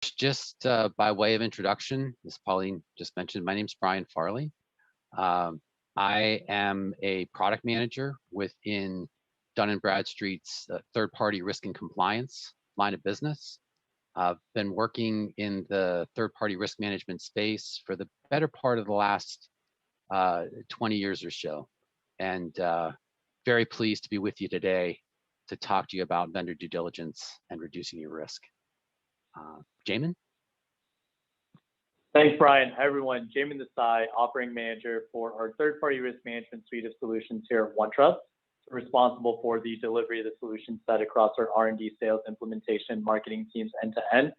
Just by way of introduction, as Pauline just mentioned, my name's Brian Farley. I am a product manager within Dun Bradstreet's third-party risk and compliance line of business. I've been working in the third-party risk management space for the better part of the last 20 years or so, and very pleased to be with you today to talk to you about vendor due diligence and reducing your risk. Jamin? Thanks, Brian. Hi, everyone. Jamin Desai, Operating Manager for our third-party risk management suite of solutions here at OneTrust. We're responsible for the delivery of the solution set across our R&D, sales, implementation, marketing teams end-to-end.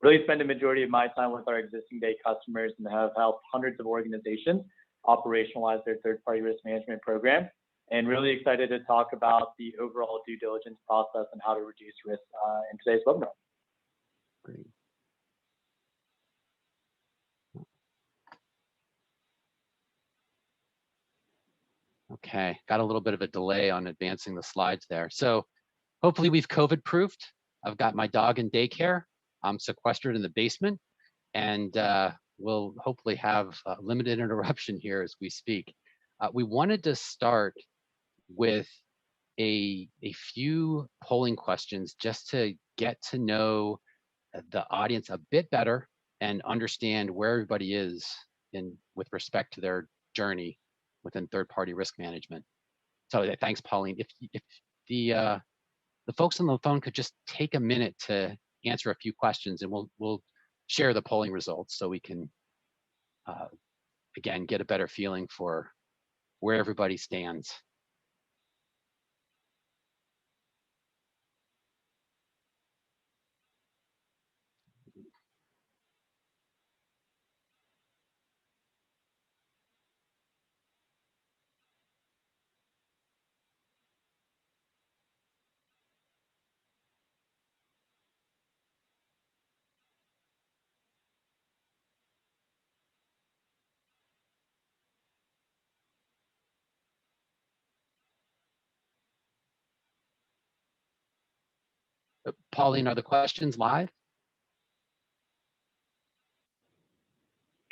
Really spend a majority of my time with our existing day customers and have helped hundreds of organizations operationalize their third-party risk management program. And really excited to talk about the overall due diligence process and how to reduce risk in today's webinar. Great. Okay, got a little bit of a delay on advancing the slides there. So hopefully we've COVID proofed. I've got my dog in daycare. I'm sequestered in the basement, and we'll hopefully have limited interruption here as we speak. We wanted to start with a few polling questions just to get to know the audience a bit better and understand where everybody is with respect to their journey within third-party risk management. So thanks, Pauline. If the folks on the phone could just take a minute to answer a few questions, and we'll share the polling results so we can again get a better feeling for where everybody stands. Pauline, are the questions live?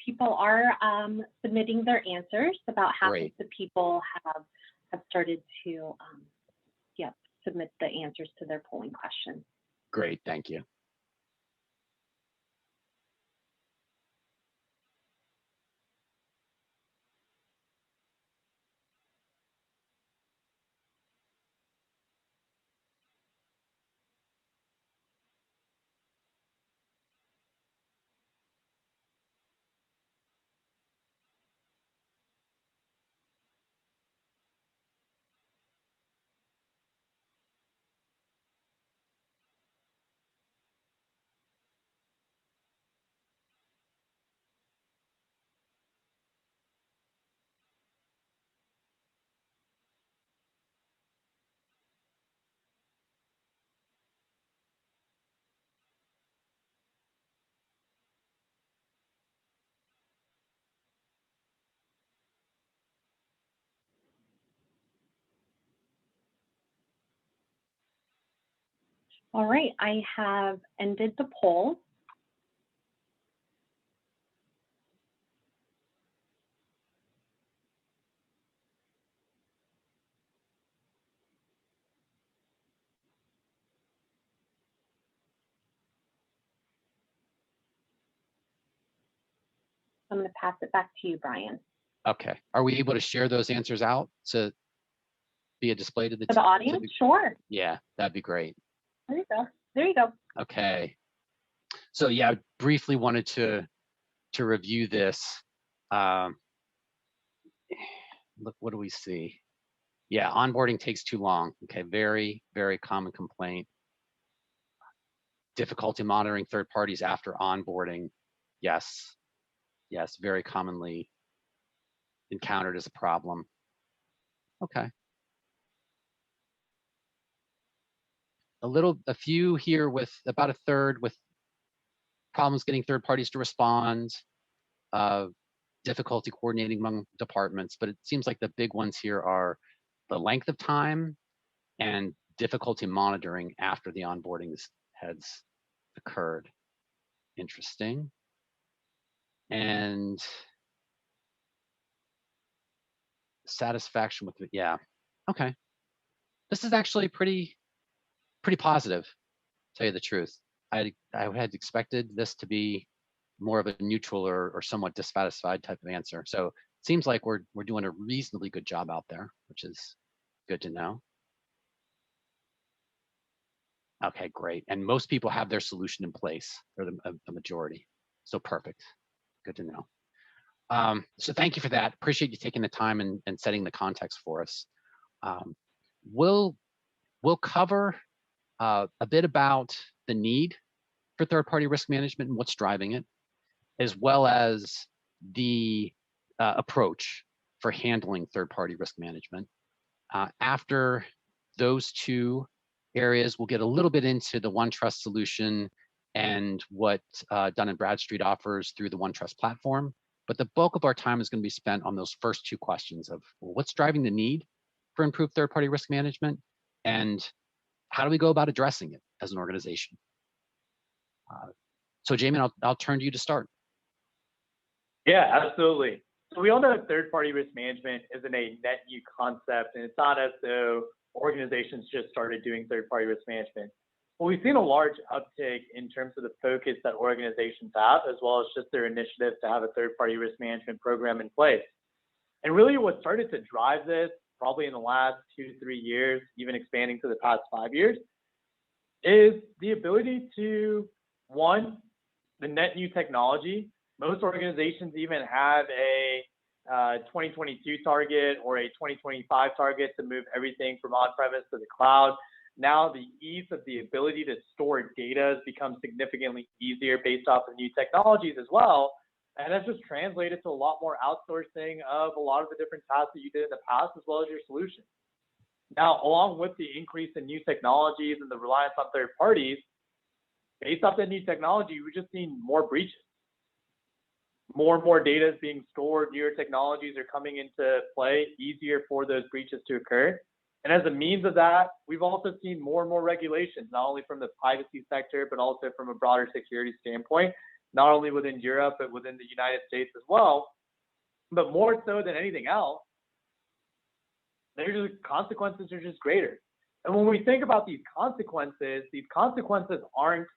People are submitting their answers. About half Great. of the people have started to submit the answers to their polling questions. Great, thank you. All right, I have ended the poll. I'm going to pass it back to you, Brian. Okay, are we able to share those answers out to be a display to the audience? Sure. Yeah, that'd be great. There you go. There you go. Okay. So yeah, I briefly wanted to review this. Look, what do we see? Yeah, onboarding takes too long. Okay, very, very common complaint. Difficulty monitoring third parties after onboarding. Yes, yes, very commonly encountered as a problem. Okay. A few here with about a third with problems getting third parties to respond, difficulty coordinating among departments, but it seems like the big ones here are the length of time and difficulty monitoring after the onboarding has occurred. Interesting. And satisfaction with it. Yeah. Okay. This is actually pretty positive, to tell you the truth. I had expected this to be more of a neutral or somewhat dissatisfied type of answer. So it seems like we're doing a reasonably good job out there, which is good to know. Okay, great. And most people have their solution in place, or the majority. So perfect. Good to know. So thank you for that. Appreciate you taking the time and setting the context for us. We'll cover a bit about the need for third-party risk management and what's driving it, as well as the approach for handling third-party risk management. After those two areas, we'll get a little bit into the OneTrust solution and what Dun Bradstreet offers through the OneTrust platform. But the bulk of our time is going to be spent on those first two questions of what's driving the need for improved third-party risk management, and how do we go about addressing it as an organization? So Jamin, I'll turn to you to start. Yeah, absolutely. So we all know that third-party risk management isn't a net new concept, and it's not as though organizations just started doing third-party risk management. But we've seen a large uptick in terms of the focus that organizations have, as well as just their initiative to have a third-party risk management program in place. And really what started to drive this, probably in the last 2 to 3 years, even expanding to the past 5 years, is the ability to, one, the net new technology. Most organizations even have a 2022 target or a 2025 target to move everything from on-premise to the cloud. Now the ease of the ability to store data has become significantly easier based off of new technologies as well. And that's just translated to a lot more outsourcing of a lot of the different tasks that you did in the past, as well as your solution. Now, along with the increase in new technologies and the reliance on third parties, based off that new technology, we've just seen more breaches. More and more data is being stored, newer technologies are coming into play, easier for those breaches to occur. And as a means of that, we've also seen more and more regulations, not only from the privacy sector, but also from a broader security standpoint, not only within Europe, but within the United States as well. But more so than anything else, the consequences are just greater. And when we think about these consequences aren't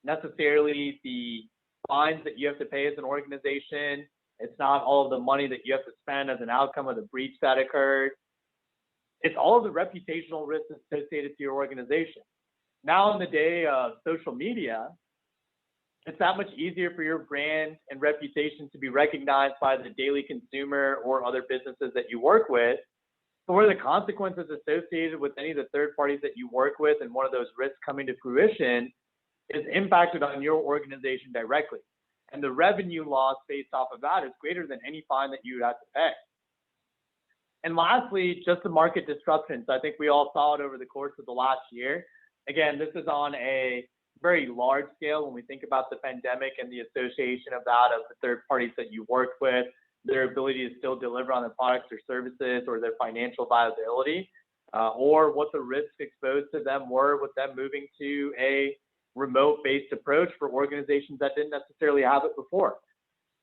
necessarily the fines that you have to pay as an organization. It's not all of the money that you have to spend as an outcome of the breach that occurred. It's all of the reputational risks associated to your organization. Now in the day of social media, it's that much easier for your brand and reputation to be recognized by the daily consumer or other businesses that you work with. But what are the consequences associated with any of the third parties that you work with, and one of those risks coming to fruition is impacted on your organization directly. And the revenue loss based off of that is greater than any fine that you would have to pay. And lastly, just the market disruptions. I think we all saw it over the course of the last year. Again, this is on a very large scale when we think about the pandemic and the association of that of the third parties that you work with, their ability to still deliver on their products or services, or their financial viability, or what the risks exposed to them were with them moving to a remote-based approach for organizations that didn't necessarily have it before.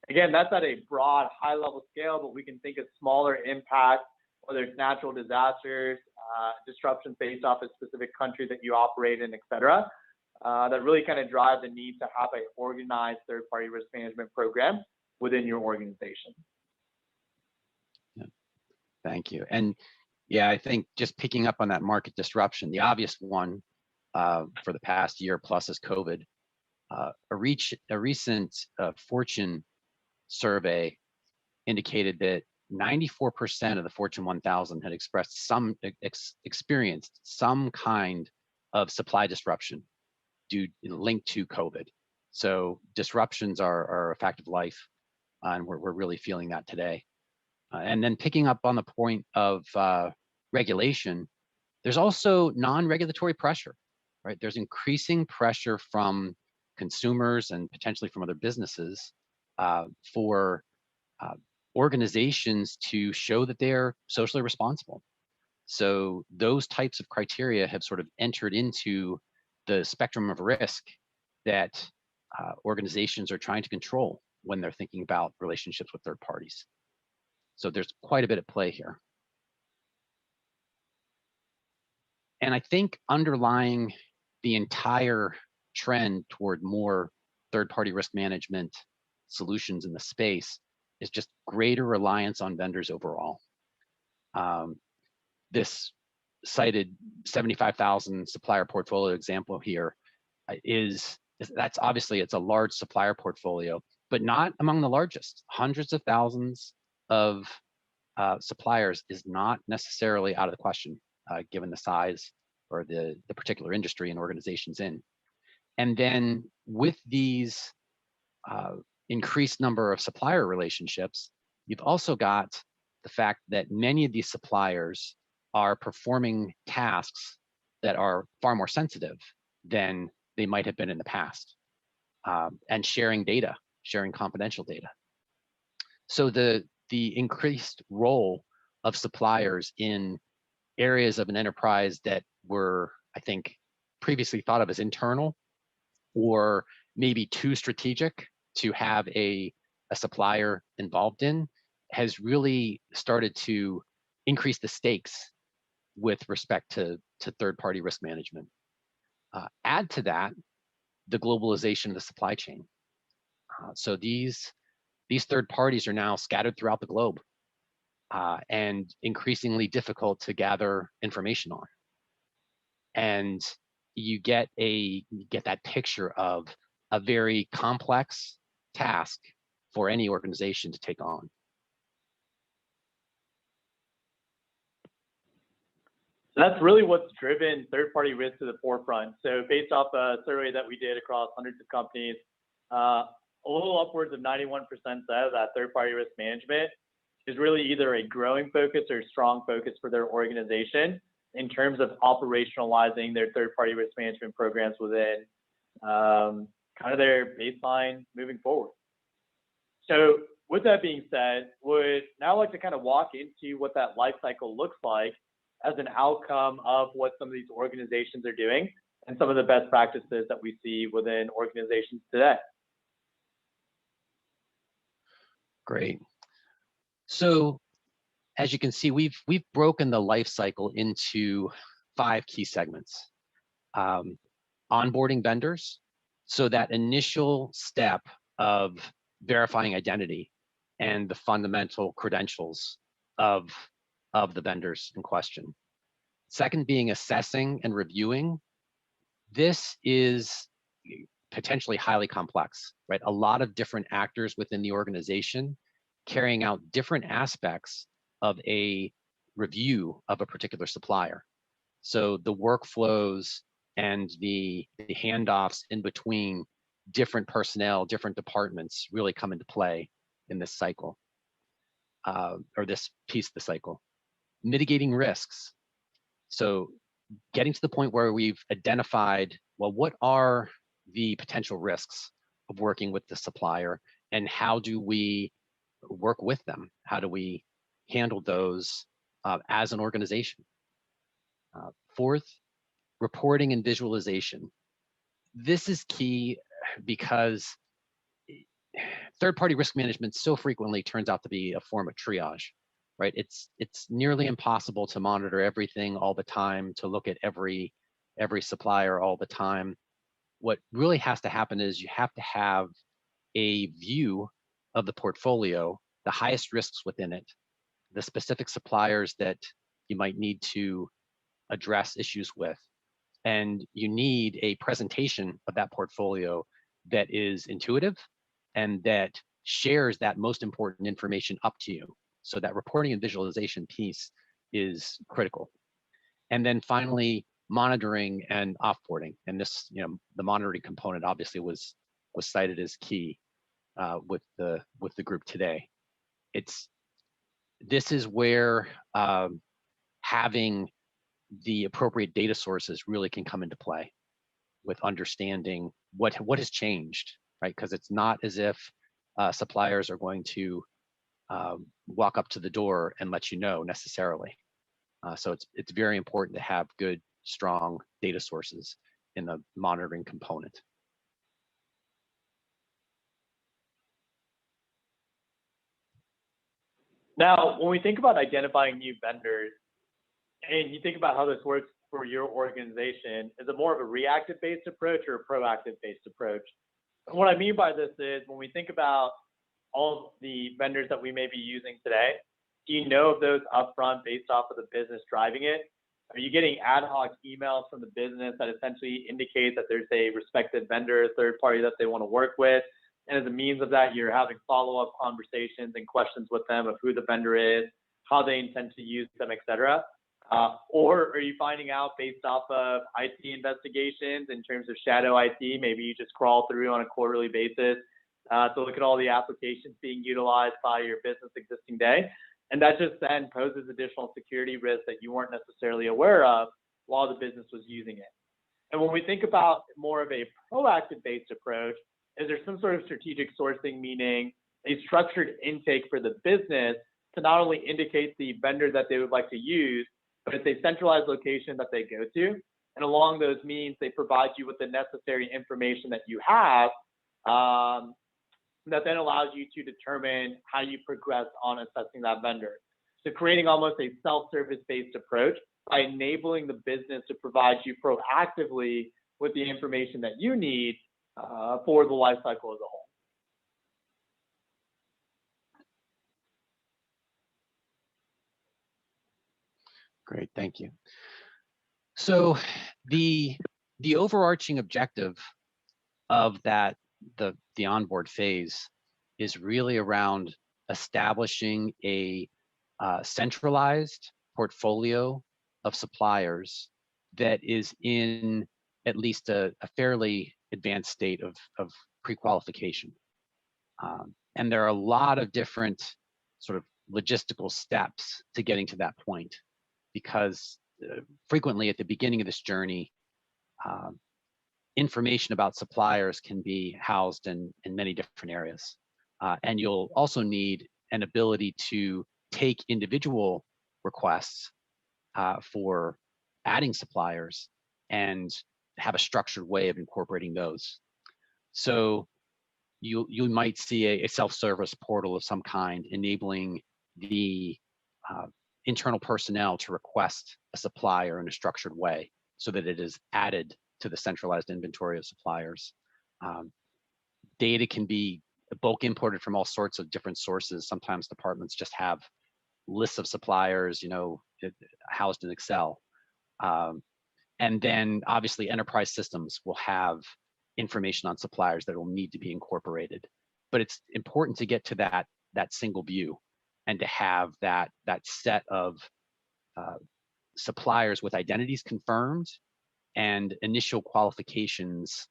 Again, that's at a broad, high-level scale, but we can think of smaller impacts, whether it's natural disasters, disruptions based off a specific country that you operate in, et cetera, that really kind of drive the need to have an organized third-party risk management program within your organization. Yeah. Thank you. And yeah, I think just picking up on that market disruption, the obvious one for the past year plus is COVID. A recent Fortune survey indicated that 94% of the Fortune 1000 had expressed experienced some kind of supply disruption linked to COVID. So disruptions are a fact of life, and we're really feeling that today. And then picking up on the point of regulation, there's also non-regulatory pressure, right? There's increasing pressure from consumers and potentially from other businesses for organizations to show that they're socially responsible. So those types of criteria have sort of entered into the spectrum of risk that organizations are trying to control when they're thinking about relationships with third parties. So there's quite a bit at play here. And I think underlying the entire trend toward more third-party risk management solutions in the space is just greater reliance on vendors overall. This cited 75,000 supplier portfolio example here that's obviously, it's a large supplier portfolio, but not among the largest. Hundreds of thousands of suppliers is not necessarily out of the question, given the size or the particular industry and organizations in. And then with these increased number of supplier relationships, you've also got the fact that many of these suppliers are performing tasks that are far more sensitive than they might have been in the past, and sharing data, sharing confidential data. So the increased role of suppliers in areas of an enterprise that were, I think, previously thought of as internal or maybe too strategic to have a supplier involved in has really started to increase the stakes with respect to third-party risk management. Add to that the globalization of the supply chain. So these third parties are now scattered throughout the globe, and increasingly difficult to gather information on. And you get that picture of a very complex task for any organization to take on. So that's really what's driven third-party risk to the forefront. So based off a survey that we did across hundreds of companies, a little upwards of 91% said that third-party risk management is really either a growing focus or strong focus for their organization in terms of operationalizing their third-party risk management programs within kind of their baseline moving forward. So with that being said, would now like to kind of walk into what that life cycle looks like as an outcome of what some of these organizations are doing and some of the best practices that we see within organizations today. Great. So as you can see, we've broken the life cycle into 5 key segments. Onboarding vendors, so that initial step of verifying identity and the fundamental credentials of the vendors in question. Second being assessing and reviewing. This is potentially highly complex, right? A lot of different actors within the organization carrying out different aspects of a review of a particular supplier. So the workflows and the handoffs in between different personnel, different departments really come into play in this cycle, or this piece of the cycle. Mitigating risks. So getting to the point where we've identified, well, what are the potential risks of working with the supplier and how do we work with them? How do we handle those as an organization? Fourth, reporting and visualization. This is key because third-party risk management so frequently turns out to be a form of triage, right? It's nearly impossible to monitor everything all the time, to look at every supplier all the time. What really has to happen is you have to have a view of the portfolio, the highest risks within it, the specific suppliers that you might need to address issues with. And you need a presentation of that portfolio that is intuitive and that shares that most important information up to you. So that reporting and visualization piece is critical. And then finally, monitoring and offboarding. And this, the monitoring component obviously was cited as key with the group today. This is where having the appropriate data sources really can come into play with understanding what has changed, right? Because it's not as if suppliers are going to walk up to the door and let you know necessarily. So it's very important to have good, strong data sources in the monitoring component. Now, when we think about identifying new vendors, and you think about how this works for your organization, is it more of a reactive-based approach or a proactive-based approach? And what I mean by this is when we think about all of the vendors that we may be using today, do you know of those upfront based off of the business driving it? Are you getting ad hoc emails from the business that essentially indicate that there's a respected vendor, third party that they want to work with? And as a means of that, you're having follow-up conversations and questions with them of who the vendor is, how they intend to use them, et cetera. Or are you finding out based off of IT investigations in terms of shadow IT? Maybe you just crawl through on a quarterly basis to look at all the applications being utilized by your business existing day. And that just then poses additional security risks that you weren't necessarily aware of while the business was using it. And when we think about more of a proactive-based approach, is there some sort of strategic sourcing, meaning a structured intake for the business to not only indicate the vendor that they would like to use, but it's a centralized location that they go to. And along those means, they provide you with the necessary information that you have that then allows you to determine how you progress on assessing that vendor. So creating almost a self-service based approach by enabling the business to provide you proactively with the information that you need for the life cycle as a whole. Great, thank you. So the overarching objective of the onboard phase is really around establishing a centralized portfolio of suppliers that is in at least a fairly advanced state of pre-qualification. And there are a lot of different sort of logistical steps to getting to that point, because frequently at the beginning of this journey, information about suppliers can be housed in many different areas. And you'll also need an ability to take individual requests for adding suppliers and have a structured way of incorporating those. So you might see a self-service portal of some kind enabling the internal personnel to request a supplier in a structured way so that it is added to the centralized inventory of suppliers. Data can be bulk imported from all sorts of different sources. Sometimes departments just have lists of suppliers, housed in Excel. And then obviously enterprise systems will have information on suppliers that will need to be incorporated. But it's important to get to that single view and to have that set of suppliers with identities confirmed and initial qualifications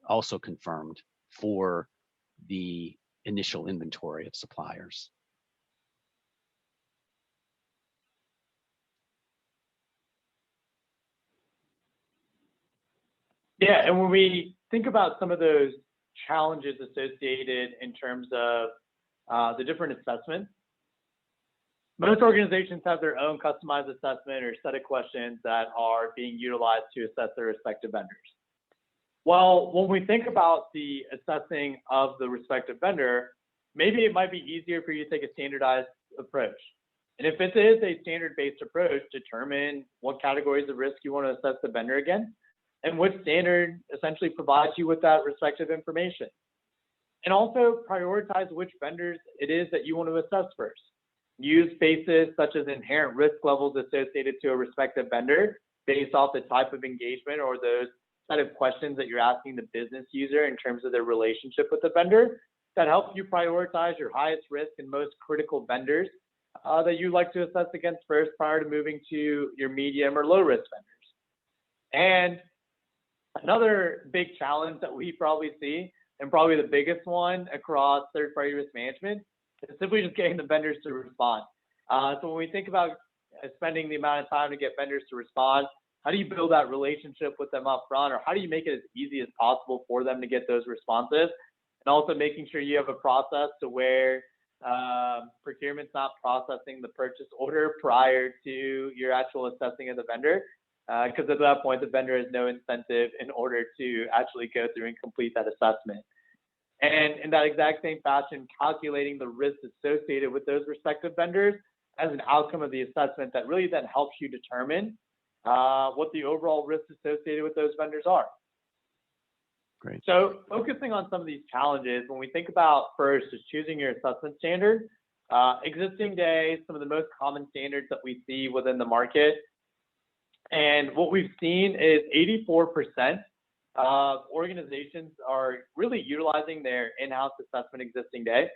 also confirmed for the initial inventory of suppliers. Yeah, and when we think about some of those challenges associated in terms of the different assessments, most organizations have their own customized assessment or set of questions that are being utilized to assess their respective vendors. Well, when we think about the assessing of the respective vendor, maybe it might be easier for you to take a standardized approach. And if it is a standard-based approach, determine what categories of risk you want to assess the vendor against, and which standard essentially provides you with that respective information. And also prioritize which vendors it is that you want to assess first. Use bases such as inherent risk levels associated to a respective vendor based off the type of engagement or those set of questions that you're asking the business user in terms of their relationship with the vendor that help you prioritize your highest risk and most critical vendors that you'd like to assess against first prior to moving to your medium or low risk vendors. And another big challenge that we probably see, and probably the biggest one across third-party risk management, is simply just getting the vendors to respond. So when we think about spending the amount of time to get vendors to respond, how do you build that relationship with them up front, or how do you make it as easy as possible for them to get those responses? And also making sure you have a process to where procurement's not processing the purchase order prior to your actual assessing of the vendor. Because at that point, the vendor has no incentive in order to actually go through and complete that assessment. and in that exact same fashion, calculating the risks associated with those respective vendors as an outcome of the assessment that really then helps you determine what the overall risks associated with those vendors are. Great. So focusing on some of these challenges, when we think about first is choosing your assessment standard, existing day, some of the most common standards that we see within the market. And what we've seen is 84% of organizations are really utilizing their in-house assessment existing day.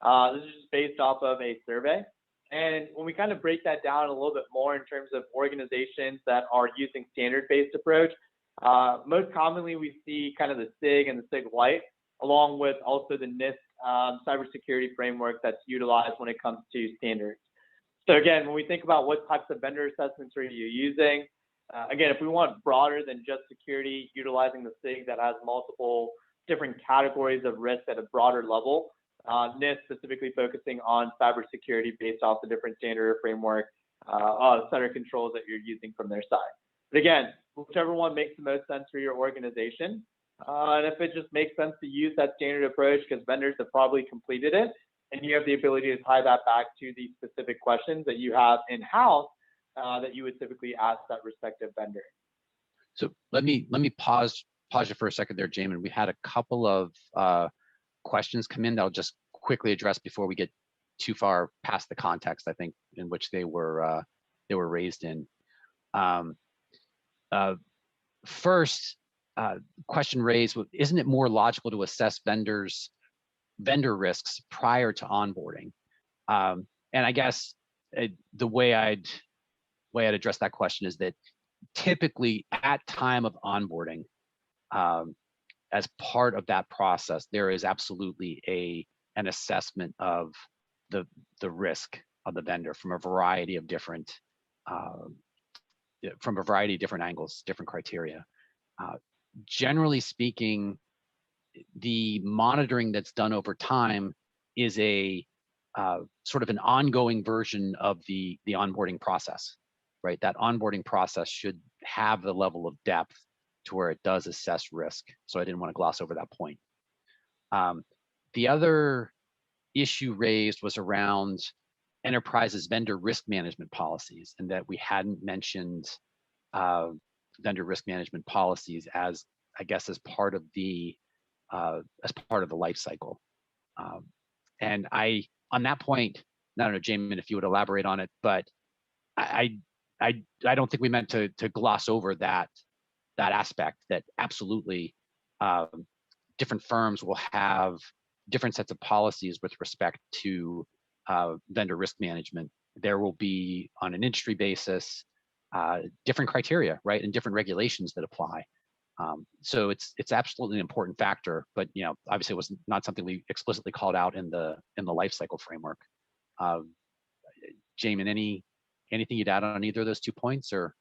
This is just based off of a survey. And when we kind of break that down a little bit more in terms of organizations that are using standard-based approach, most commonly we see kind of the SIG and the SIG Lite, along with also the NIST cybersecurity framework that's utilized when it comes to standards. So again, when we think about what types of vendor assessments are you using, again, if we want broader than just security, utilizing the SIG that has multiple different categories of risk at a broader level, NIST specifically focusing on cybersecurity based off the different standard or framework set of controls that you're using from their side. But again, whichever one makes the most sense for your organization, and if it just makes sense to use that standard approach because vendors have probably completed it, and you have the ability to tie that back to the specific questions that you have in-house that you would typically ask that respective vendor. So let me pause you for a second there, Jamin. We had a couple of questions come in that I'll just quickly address before we get too far past the context, I think, in which they were raised in. First, question raised: isn't it more logical to assess vendor risks prior to onboarding? And I guess the way I'd address that question is that typically at time of onboarding, as part of that process, there is absolutely an assessment of the risk of the vendor from a variety of different angles, different criteria. Generally speaking, the monitoring that's done over time is a sort of an ongoing version of the onboarding process, right? That onboarding process should have the level of depth to where it does assess risk. So I didn't want to gloss over that point. The other issue raised was around enterprises' vendor risk management policies, and that we hadn't mentioned vendor risk management policies as, I guess, as part of the life cycle. And on that point, I don't know, Jamin, if you would elaborate on it, but I don't think we meant to gloss over that aspect, that absolutely different firms will have different sets of policies with respect to vendor risk management. There will be, on an industry basis, different criteria, right, and different regulations that apply. So it's absolutely an important factor, but obviously it was not something we explicitly called out in the life cycle framework. Jamin, anything you'd add on either of those 2 points, or?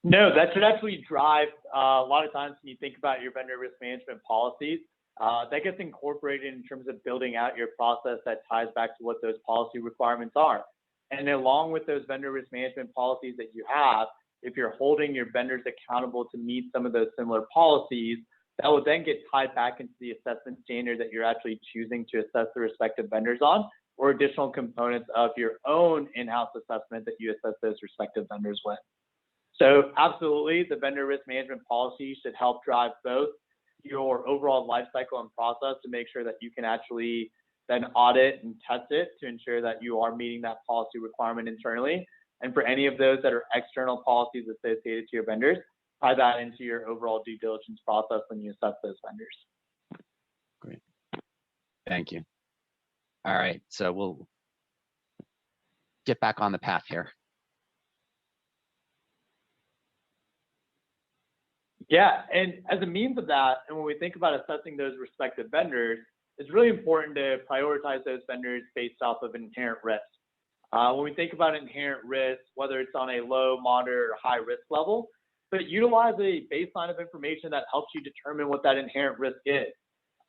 No, that should actually drive a lot of times when you think about your vendor risk management policies, that gets incorporated in terms of building out your process that ties back to what those policy requirements are. And along with those vendor risk management policies that you have, if you're holding your vendors accountable to meet some of those similar policies, that will then get tied back into the assessment standard that you're actually choosing to assess the respective vendors on, or additional components of your own in-house assessment that you assess those respective vendors with. So absolutely, the vendor risk management policy should help drive both your overall life cycle and process to make sure that you can actually then audit and test it to ensure that you are meeting that policy requirement internally. And for any of those that are external policies associated to your vendors, tie that into your overall due diligence process when you assess those vendors. Great. Thank you. All right, so we'll get back on the path here. Yeah, and as a means of that, and when we think about assessing those respective vendors, it's really important to prioritize those vendors based off of inherent risk. When we think about inherent risk, whether it's on a low, moderate, or high risk level, but utilize a baseline of information that helps you determine what that inherent risk is.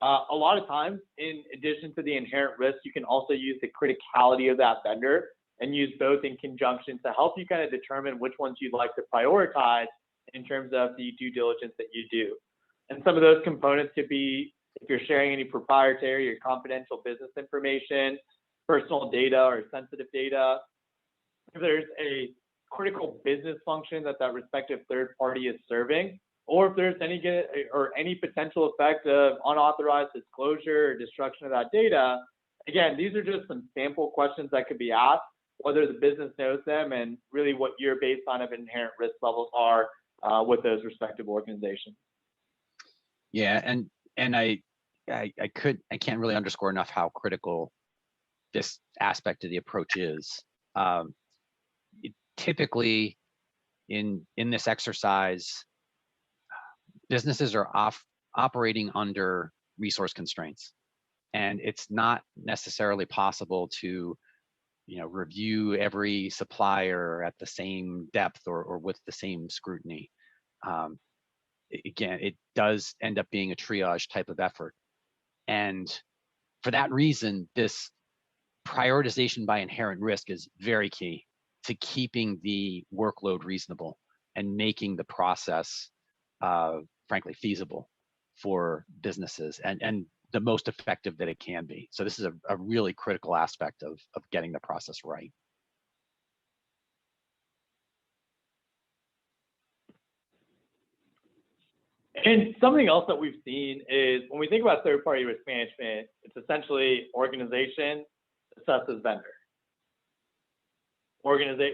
A lot of times, in addition to the inherent risk, you can also use the criticality of that vendor and use both in conjunction to help you kind of determine which ones you'd like to prioritize in terms of the due diligence that you do. And some of those components could be if you're sharing any proprietary or confidential business information, personal data or sensitive data, if there's a critical business function that that respective third party is serving, or if there's any potential effect of unauthorized disclosure or destruction of that data. Again, these are just some sample questions that could be asked, whether the business knows them and really what your baseline of inherent risk levels are with those respective organizations. Yeah, and I can't really underscore enough how critical this aspect of the approach is. Typically, in this exercise, businesses are operating under resource constraints, and it's not necessarily possible to, review every supplier at the same depth or with the same scrutiny. Again, it does end up being a triage type of effort, and for that reason, this prioritization by inherent risk is very key to keeping the workload reasonable and making the process, frankly, feasible for businesses and the most effective that it can be. So this is a really critical aspect of getting the process right. And something else that we've seen is when we think about third-party risk management, it's essentially organization assesses vendor.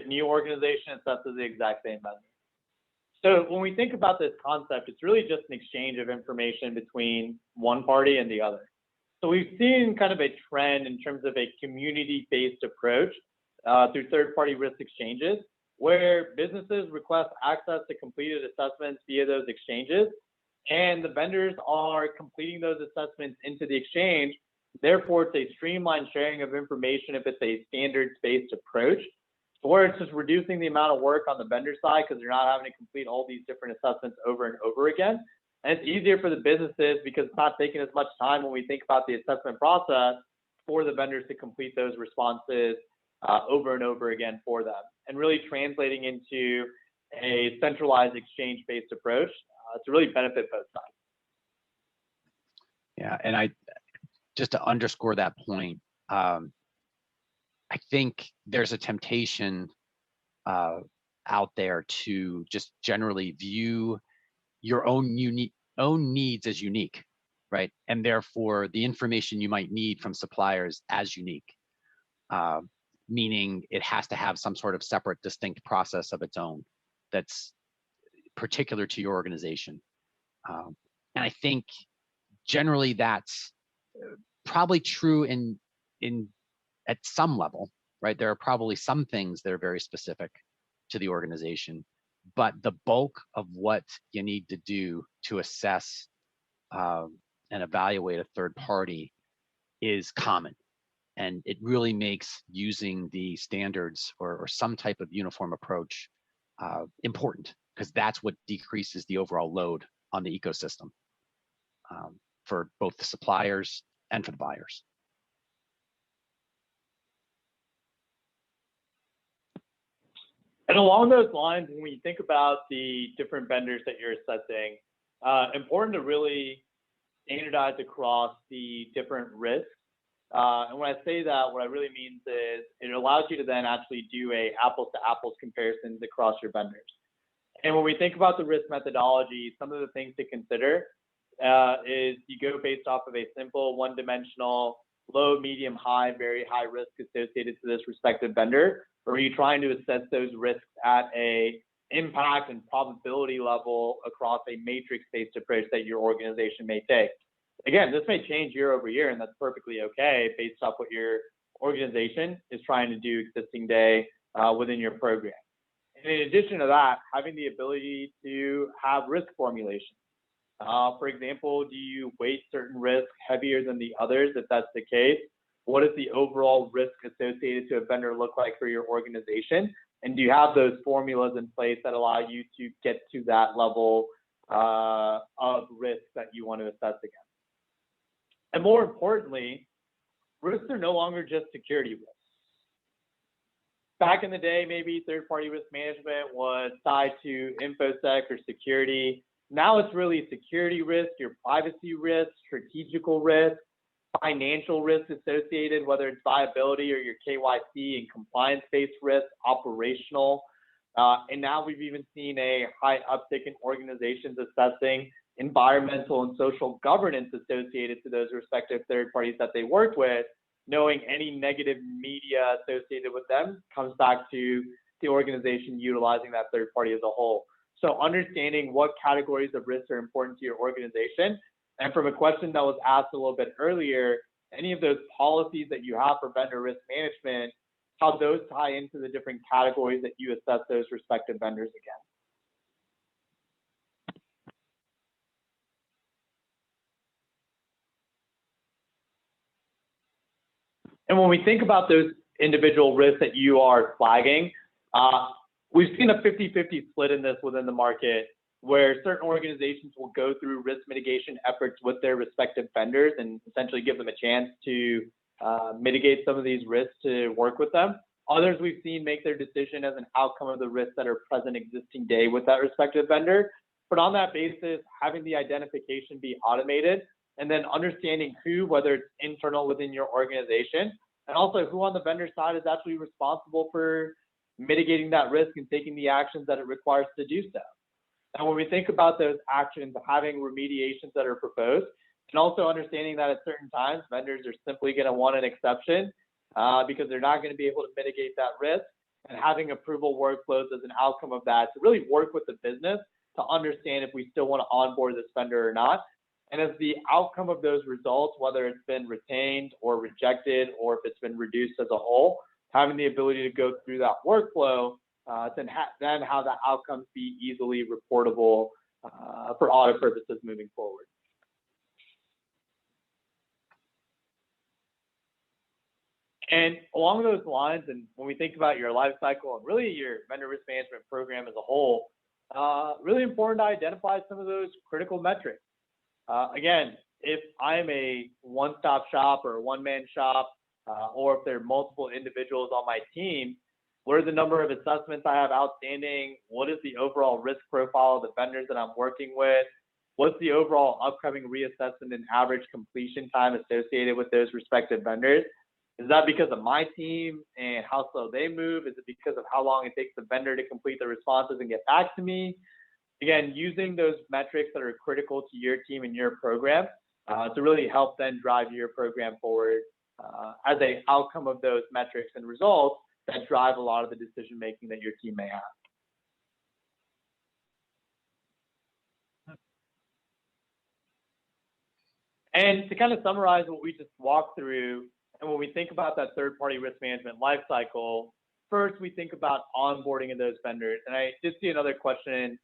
New organization assesses the exact same vendor. So when we think about this concept, it's really just an exchange of information between one party and the other. So we've seen kind of a trend in terms of a community-based approach through third-party risk exchanges, where businesses request access to completed assessments via those exchanges, and the vendors are completing those assessments into the exchange. Therefore, it's a streamlined sharing of information if it's a standards-based approach, or it's just reducing the amount of work on the vendor side because they're not having to complete all these different assessments over and over again. And it's easier for the businesses because it's not taking as much time when we think about the assessment process for the vendors to complete those responses over and over again for them, and really translating into a centralized exchange-based approach to really benefit both sides. Yeah, and just to underscore that point, I think there's a temptation out there to just generally view your own needs as unique, right? And therefore, the information you might need from suppliers as unique, meaning it has to have some sort of separate, distinct process of its own that's particular to your organization. And I think generally that's probably true in at some level, right? There are probably some things that are very specific to the organization, but the bulk of what you need to do to assess and evaluate a third party is common. And it really makes using the standards or some type of uniform approach important, because that's what decreases the overall load on the ecosystem for both the suppliers and for the buyers. And along those lines, when you think about the different vendors that you're assessing, important to really standardize across the different risks. And when I say that, what I really mean is it allows you to then actually do a apples to apples comparisons across your vendors. And when we think about the risk methodology, some of the things to consider is you go based off of a simple one-dimensional low, medium, high, very high risk associated to this respective vendor, or are you trying to assess those risks at a impact and probability level across a matrix-based approach that your organization may take? Again, this may change year over year, and that's perfectly okay based off what your organization is trying to do existing day within your program. And in addition to that, having the ability to have risk formulation. For example, do you weight certain risks heavier than the others? If that's the case, what does the overall risk associated to a vendor look like for your organization? And do you have those formulas in place that allow you to get to that level of risk that you want to assess against? And more importantly, risks are no longer just security risks. Back in the day, maybe third-party risk management was tied to InfoSec or security. Now it's really security risk, your privacy risk, strategical risk, financial risk associated, whether it's viability or your KYC and compliance-based risk, operational. And now we've even seen a high uptick in organizations assessing environmental and social governance associated to those respective third parties that they work with, knowing any negative media associated with them comes back to the organization utilizing that third party as a whole. So understanding what categories of risks are important to your organization, and from a question that was asked a little bit earlier, any of those policies that you have for vendor risk management, how those tie into the different categories that you assess those respective vendors against. And when we think about those individual risks that you are flagging, we've seen a 50-50 split in this within the market, where certain organizations will go through risk mitigation efforts with their respective vendors and essentially give them a chance to mitigate some of these risks to work with them. Others we've seen make their decision as an outcome of the risks that are present existing day with that respective vendor. But on that basis, having the identification be automated, and then understanding who, whether it's internal within your organization, and also who on the vendor side is actually responsible for mitigating that risk and taking the actions that it requires to do so. And when we think about those actions, having remediations that are proposed, and also understanding that at certain times, vendors are simply going to want an exception because they're not going to be able to mitigate that risk, and having approval workflows as an outcome of that to really work with the business to understand if we still want to onboard this vendor or not. And as the outcome of those results, whether it's been retained or rejected, or if it's been reduced as a whole, having the ability to go through that workflow, then have the outcomes be easily reportable for audit purposes moving forward. And along those lines, and when we think about your life cycle and really your vendor risk management program as a whole, really important to identify some of those critical metrics. Again, if I'm a one-stop shop or a one-man shop, or if there are multiple individuals on my team, what are the number of assessments I have outstanding? What is the overall risk profile of the vendors that I'm working with? What's the overall upcoming reassessment and average completion time associated with those respective vendors? Is that because of my team and how slow they move? Is it because of how long it takes the vendor to complete the responses and get back to me? Again, using those metrics that are critical to your team and your program to really help then drive your program forward as an outcome of those metrics and results that drive a lot of the decision making that your team may have. And to kind of summarize what we just walked through, and when we think about that third-party risk management lifecycle, first we think about onboarding of those vendors. And I did see another question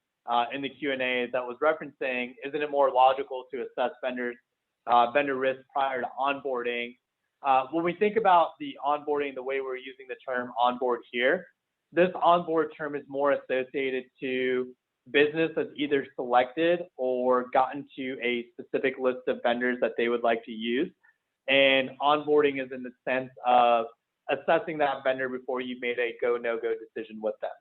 in the Q&A that was referencing, isn't it more logical to assess vendor risk prior to onboarding? When we think about the onboarding, the way we're using the term onboard here, this onboard term is more associated to business that's either selected or gotten to a specific list of vendors that they would like to use. And onboarding is in the sense of assessing that vendor before you've made a go, no-go decision with them.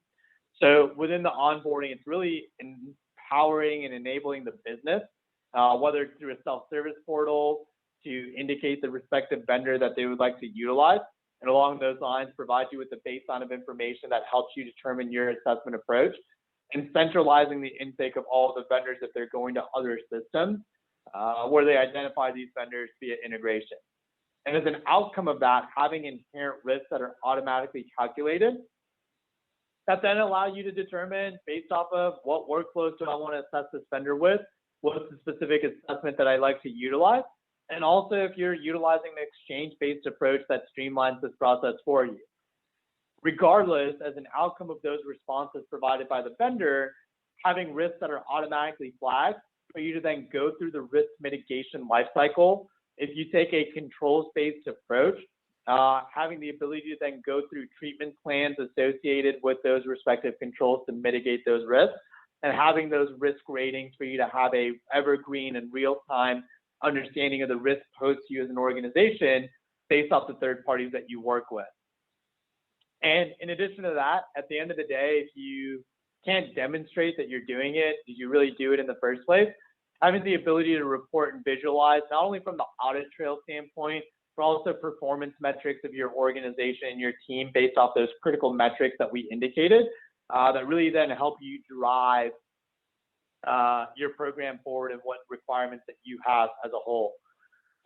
So within the onboarding, it's really empowering and enabling the business, whether it's through a self-service portal to indicate the respective vendor that they would like to utilize. And along those lines, provide you with the baseline of information that helps you determine your assessment approach, and centralizing the intake of all the vendors if they're going to other systems where they identify these vendors via integration. And as an outcome of that, having inherent risks that are automatically calculated that then allow you to determine based off of what workflows do I want to assess this vendor with, what's the specific assessment that I like to utilize, and also if you're utilizing the exchange-based approach that streamlines this process for you. Regardless, as an outcome of those responses provided by the vendor, having risks that are automatically flagged for you to then go through the risk mitigation lifecycle. If you take a controls-based approach, having the ability to then go through treatment plans associated with those respective controls to mitigate those risks, and having those risk ratings for you to have a evergreen and real-time understanding of the risk posed to you as an organization based off the third parties that you work with. And in addition to that, at the end of the day, if you can't demonstrate that you're doing it, did you really do it in the first place? Having the ability to report and visualize, not only from the audit trail standpoint, but also performance metrics of your organization and your team based off those critical metrics that we indicated, that really then help you drive your program forward and what requirements that you have as a whole.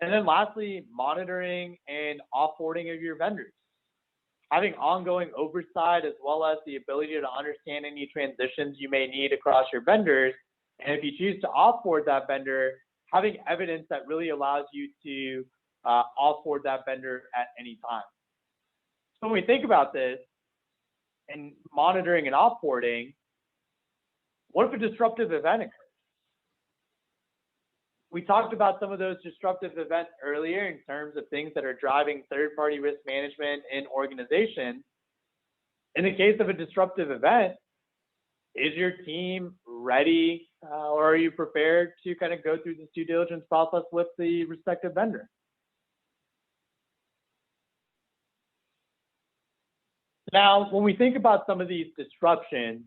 And then lastly, monitoring and offboarding of your vendors. Having ongoing oversight as well as the ability to understand any transitions you may need across your vendors. And if you choose to offboard that vendor, having evidence that really allows you to offboard that vendor at any time. So when we think about this and monitoring and offboarding, what if a disruptive event occurs? We talked about some of those disruptive events earlier in terms of things that are driving third-party risk management in organizations. In the case of a disruptive event, is your team ready or are you prepared to kind of go through this due diligence process with the respective vendor? Now, when we think about some of these disruptions,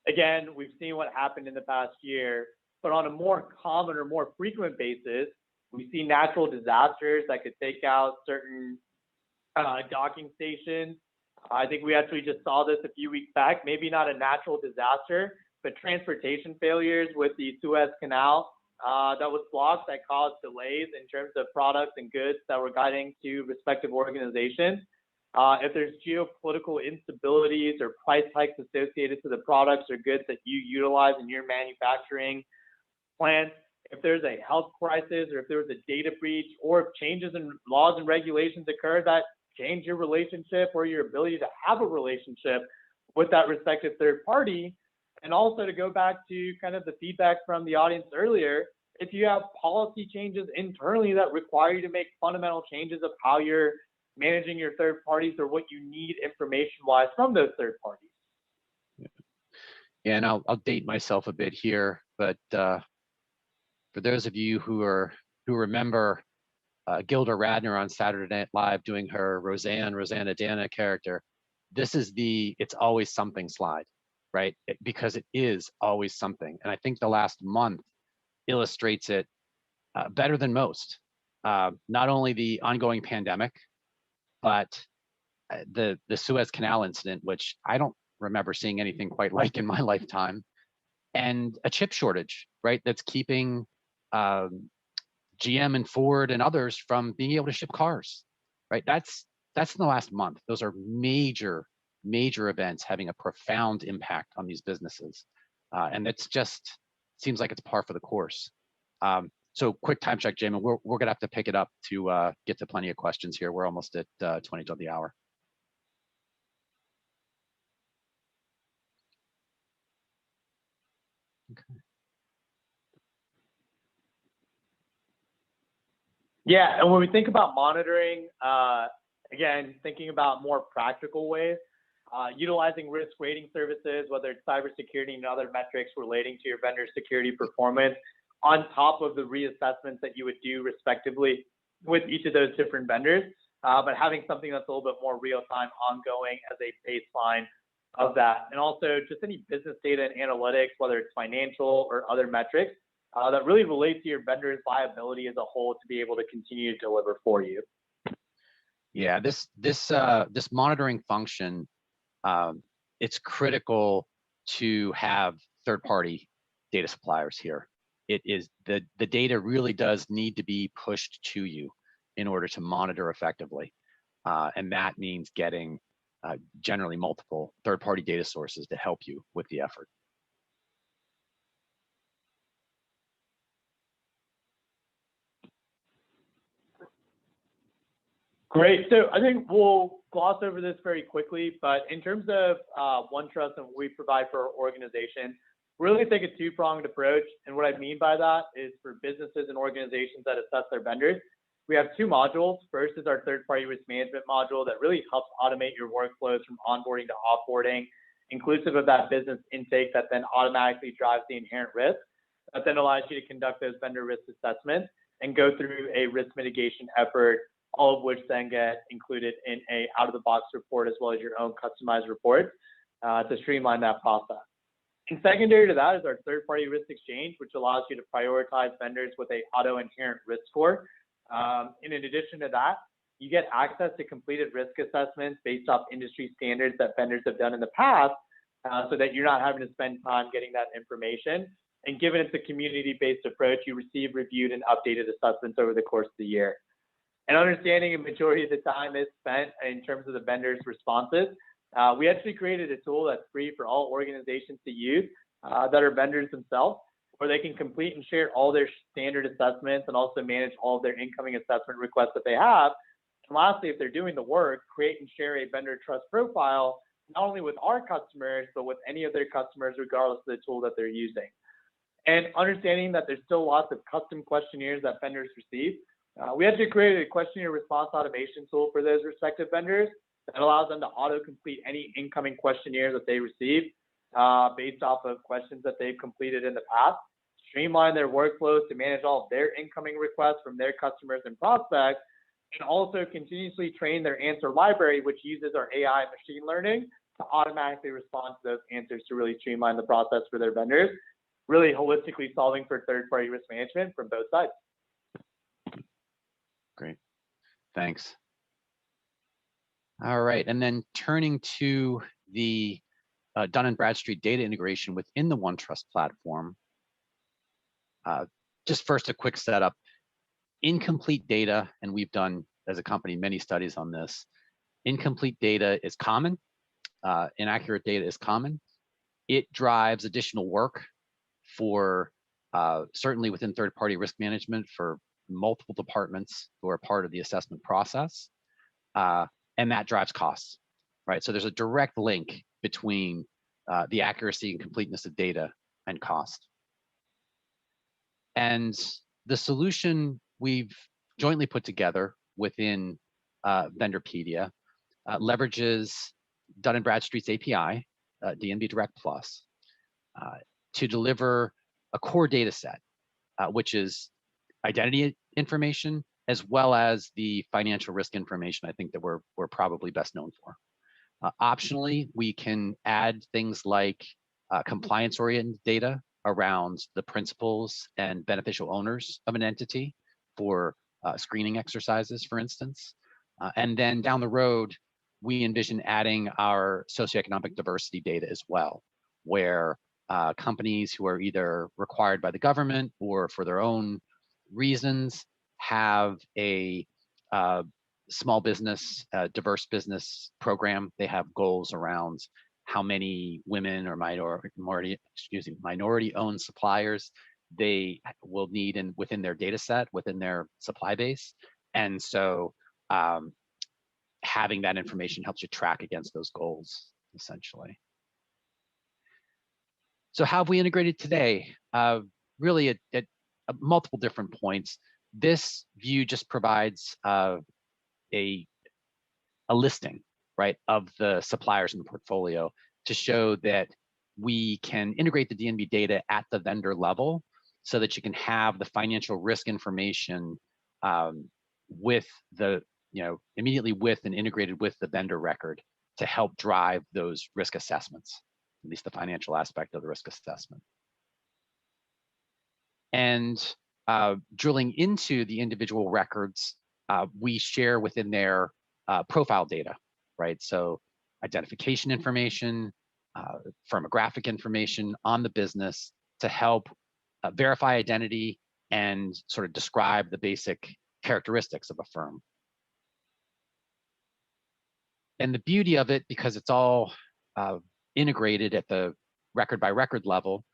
again, we've seen what happened in the past year, but on a more common or more frequent basis, we see natural disasters that could take out certain docking stations. I think we actually just saw this a few weeks back, maybe not a natural disaster, but transportation failures with the Suez Canal that was blocked that caused delays in terms of products and goods that were guiding to respective organizations. If there's geopolitical instabilities or price hikes associated to the products or goods that you utilize in your manufacturing plants, if there's a health crisis or if there was a data breach or if changes in laws and regulations occur that change your relationship or your ability to have a relationship with that respective third party. And also to go back to kind of the feedback from the audience earlier, if you have policy changes internally that require you to make fundamental changes of how you're managing your third parties or what you need information-wise from those third parties. Yeah, and I'll date myself a bit here, but for those of you who remember Gilda Radner on Saturday Night Live doing her Rosanna Dana character, this is the "it's always something" slide, right? Because it is always something, and I think the last month illustrates it better than most. Not only the ongoing pandemic, but the Suez Canal incident, which I don't remember seeing anything quite like in my lifetime, and a chip shortage, right? That's keeping GM and Ford and others from being able to ship cars, right? That's in the last month. Those are major events having a profound impact on these businesses, and it's just seems like it's par for the course. So quick time check, Jamin. We're gonna have to pick it up to get to plenty of questions here. We're almost at 20 to the hour. Okay. Yeah, and when we think about monitoring, again, thinking about more practical ways, utilizing risk rating services, whether it's cybersecurity and other metrics relating to your vendor security performance, on top of the reassessments that you would do respectively with each of those different vendors, but having something that's a little bit more real-time ongoing as a baseline of that. And also just any business data and analytics, whether it's financial or other metrics, that really relate to your vendor's viability as a whole to be able to continue to deliver for you. Yeah, this monitoring function, it's critical to have third-party data suppliers here. It is the data really does need to be pushed to you in order to monitor effectively, and that means getting generally multiple third-party data sources to help you with the effort. Great. So I think we'll gloss over this very quickly, but in terms of OneTrust and what we provide for our organization, really take a two-pronged approach. And what I mean by that is for businesses and organizations that assess their vendors, we have two modules. First is our third-party risk management module that really helps automate your workflows from onboarding to offboarding, inclusive of that business intake that then automatically drives the inherent risk, that then allows you to conduct those vendor risk assessments and go through a risk mitigation effort, all of which then get included in a out-of-the-box report as well as your own customized report to streamline that process. And secondary to that is our third-party risk exchange, which allows you to prioritize vendors with a auto inherent risk score. And in addition to that, you get access to completed risk assessments based off industry standards that vendors have done in the past, so that you're not having to spend time getting that information. And given it's a community-based approach, you receive reviewed and updated assessments over the course of the year. And understanding a majority of the time is spent in terms of the vendor's responses, we actually created a tool that's free for all organizations to use that are vendors themselves, where they can complete and share all their standard assessments and also manage all of their incoming assessment requests that they have. And lastly, if they're doing the work, create and share a vendor trust profile, not only with our customers, but with any of their customers, regardless of the tool that they're using. And understanding that there's still lots of custom questionnaires that vendors receive, we actually created a questionnaire response automation tool for those respective vendors that allows them to auto-complete any incoming questionnaire that they receive based off of questions that they've completed in the past, streamline their workflows to manage all of their incoming requests from their customers and prospects, and also continuously train their answer library, which uses our AI and machine learning to automatically respond to those answers to really streamline the process for their vendors, really holistically solving for third-party risk management from both sides. Great, thanks. All right, and then turning to the Dun Bradstreet data integration within the OneTrust platform. Just first, a quick setup. Incomplete data, and we've done as a company many studies on this. Incomplete data is common. Inaccurate data is common. It drives additional work for certainly within third-party risk management for multiple departments who are part of the assessment process, and that drives costs, right? So there's a direct link between the accuracy and completeness of data and cost. And the solution we've jointly put together within Vendorpedia leverages Dun Bradstreet's API, D&B Direct Plus, to deliver a core data set, which is identity information, as well as the financial risk information I think that we're probably best known for. Optionally, we can add things like compliance-oriented data around the principals and beneficial owners of an entity for screening exercises, for instance. And then down the road, we envision adding our socioeconomic diversity data as well, where companies who are either required by the government or for their own reasons have a small business, diverse business program. They have goals around how many women or minority-owned suppliers they will need within their data set, within their supply base. And so having that information helps you track against those goals, essentially. So how have we integrated today? Really at multiple different points. This view just provides a listing, right, of the suppliers in the portfolio to show that we can integrate the D&B data at the vendor level so that you can have the financial risk information with the, immediately with and integrated with the vendor record to help drive those risk assessments, at least the financial aspect of the risk assessment. And drilling into the individual records, we share within their profile data, right? So identification information, firmographic information on the business to help verify identity and sort of describe the basic characteristics of a firm. And the beauty of it, because it's all integrated at the record by record level,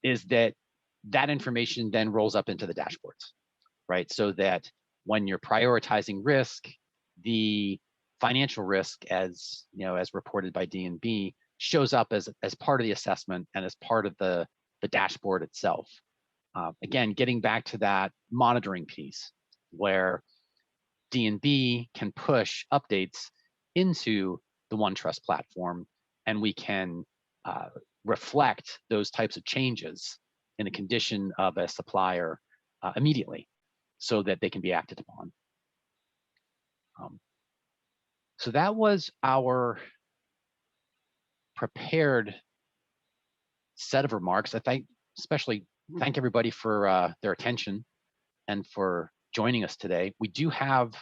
is that that information then rolls up into the dashboards, right? So that when you're prioritizing risk, the financial risk, as as reported by D&B, shows up as part of the assessment and as part of the dashboard itself. Again, getting back to that monitoring piece where D&B can push updates into the OneTrust platform, and we can reflect those types of changes in the condition of a supplier immediately so that they can be acted upon. So that was our prepared set of remarks. Especially thank everybody for their attention and for joining us today. We do have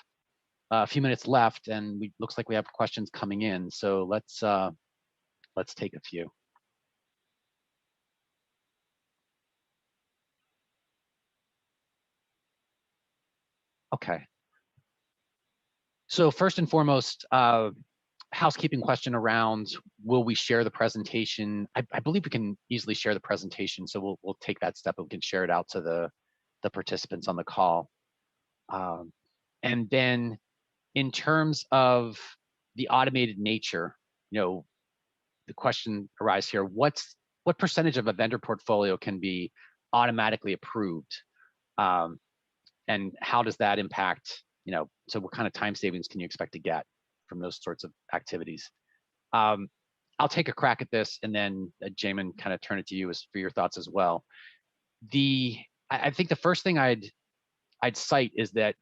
a few minutes left, and looks like we have questions coming in. So let's take a few. Okay. So first and foremost, housekeeping question around, will we share the presentation? I believe we can easily share the presentation, so we'll take that step and we can share it out to the participants on the call. And then in terms of the automated nature, the question arises here, what percentage of a vendor portfolio can be automatically approved? And how does that impact, so what kind of time savings can you expect to get from those sorts of activities? I'll take a crack at this, and then Jamin, kind of turn it to you for your thoughts as well. I think the first thing I'd cite is that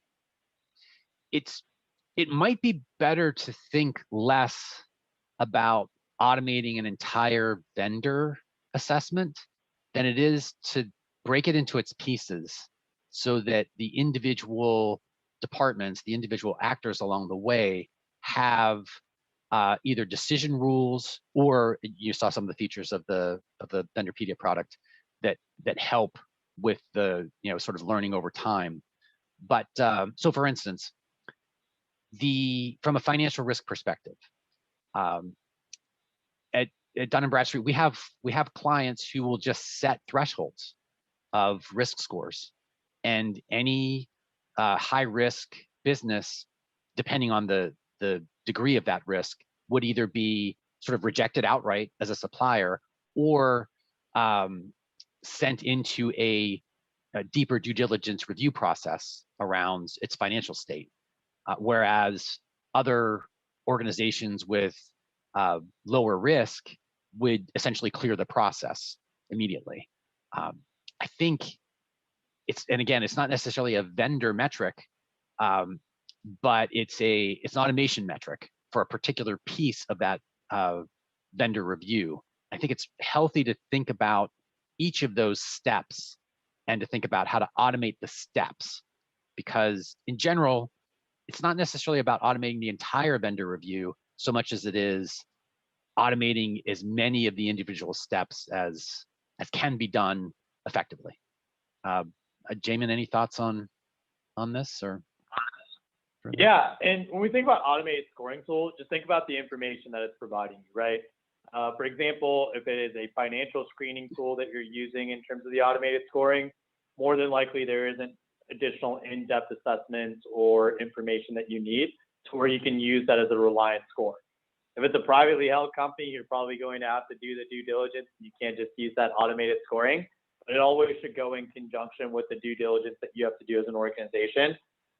it might be better to think less about automating an entire vendor assessment than it is to break it into its pieces so that the individual departments, the individual actors along the way have either decision rules, or you saw some of the features of the Vendorpedia product that help with the sort of learning over time. But so for instance, from a financial risk perspective, at Dun Bradstreet, we have clients who will just set thresholds of risk scores, and any high risk business, depending on the degree of that risk, would either be sort of rejected outright as a supplier, or sent into a deeper due diligence review process around its financial state. Whereas other organizations with lower risk would essentially clear the process immediately. I think and again, it's not necessarily a vendor metric, but it's an automation metric for a particular piece of that vendor review. I think it's healthy to think about each of those steps and to think about how to automate the steps, because in general, it's not necessarily about automating the entire vendor review so much as it is automating as many of the individual steps as can be done effectively. Jamin, any thoughts on this, or? Yeah, and when we think about automated scoring tool, just think about the information that it's providing you, right? For example, if it is a financial screening tool that you're using in terms of the automated scoring, more than likely there isn't additional in-depth assessments or information that you need to where you can use that as a reliant score. If it's a privately held company, you're probably going to have to do the due diligence. You can't just use that automated scoring, but it always should go in conjunction with the due diligence that you have to do as an organization,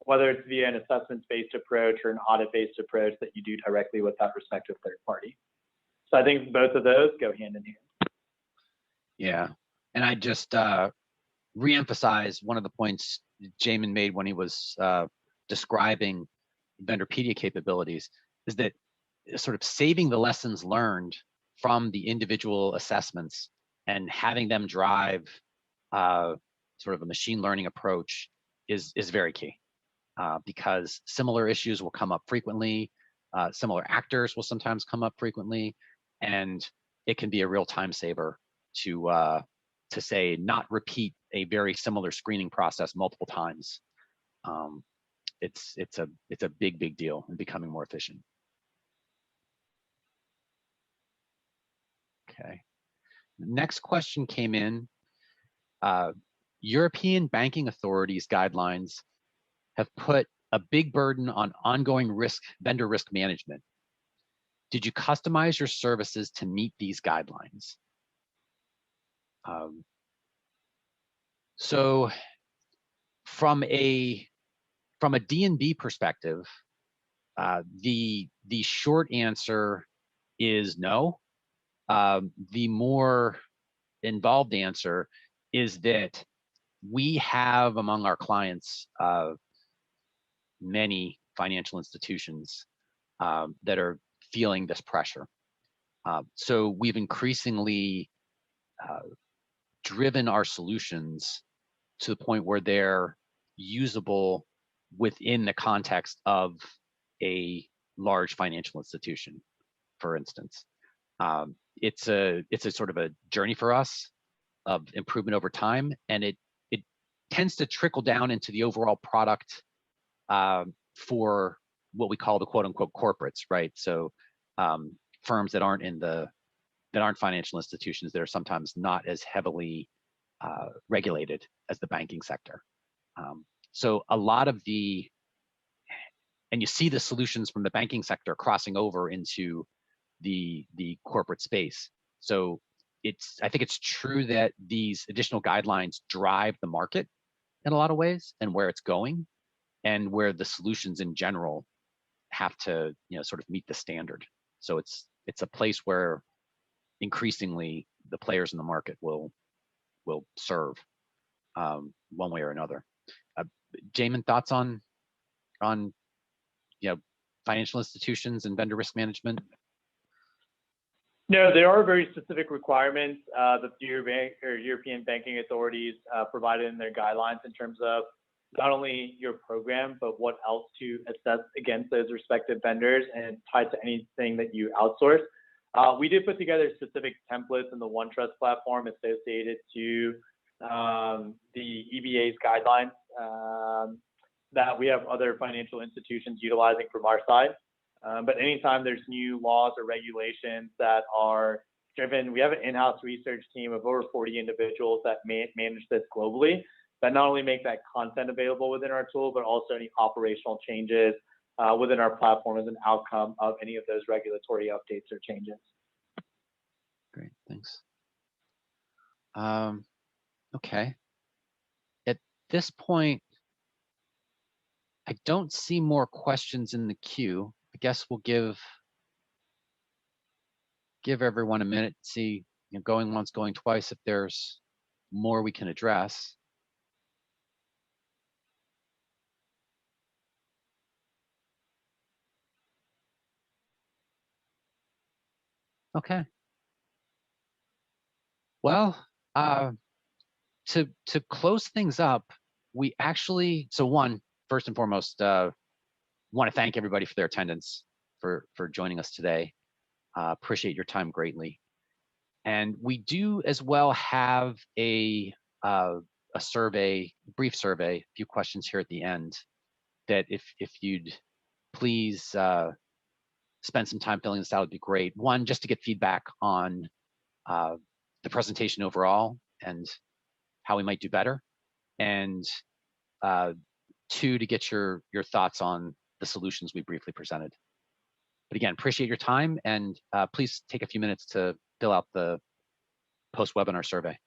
whether it's via an assessments-based approach or an audit-based approach that you do directly with that respective third party. So I think both of those go hand in hand. Yeah, and I just reemphasize one of the points Jamin made when he was describing Vendorpedia capabilities, is that sort of saving the lessons learned from the individual assessments and having them drive sort of a machine learning approach is very key, because similar issues will come up frequently, similar actors will sometimes come up frequently, and it can be a real time saver to say not repeat a very similar screening process multiple times. It's a big deal in becoming more efficient. Okay. Next question came in. European banking authorities guidelines have put a big burden on ongoing vendor risk management. Did you customize your services to meet these guidelines? So from a D&B perspective, the short answer is no. The more involved answer is that we have among our clients many financial institutions that are feeling this pressure. So we've increasingly driven our solutions to the point where they're usable within the context of a large financial institution, for instance. It's a sort of a journey for us of improvement over time, and it tends to trickle down into the overall product for what we call the quote unquote corporates, right? So firms that aren't financial institutions, that are sometimes not as heavily regulated as the banking sector. So a lot of and you see the solutions from the banking sector crossing over into the corporate space. So I think it's true that these additional guidelines drive the market in a lot of ways, and where it's going, and where the solutions in general have to, sort of meet the standard. So it's a place where increasingly the players in the market will serve one way or another. Jamin, thoughts on financial institutions and vendor risk management? No, there are very specific requirements that the European banking authorities provided in their guidelines in terms of not only your program, but what else to assess against those respective vendors and tied to anything that you outsource. We did put together specific templates in the OneTrust platform associated to the EBA's guidelines that we have other financial institutions utilizing from our side. But anytime there's new laws or regulations that are driven, we have an in-house research team of over 40 individuals that manage this globally, that not only make that content available within our tool, but also any operational changes within our platform as an outcome of any of those regulatory updates or changes. Great, thanks. Okay. At this point, I don't see more questions in the queue. I guess we'll give everyone a minute to see, going once, going twice, if there's more we can address. Okay. Well, to close things up, we actually, first and foremost, want to thank everybody for their attendance, for joining us today. Appreciate your time greatly. And we do as well have a survey, brief survey, a few questions here at the end, that if you'd please spend some time filling this out, would be great. One, just to get feedback on the presentation overall and how we might do better, and two, to get your thoughts on the solutions we briefly presented. But again, appreciate your time, and please take a few minutes to fill out the post-webinar survey.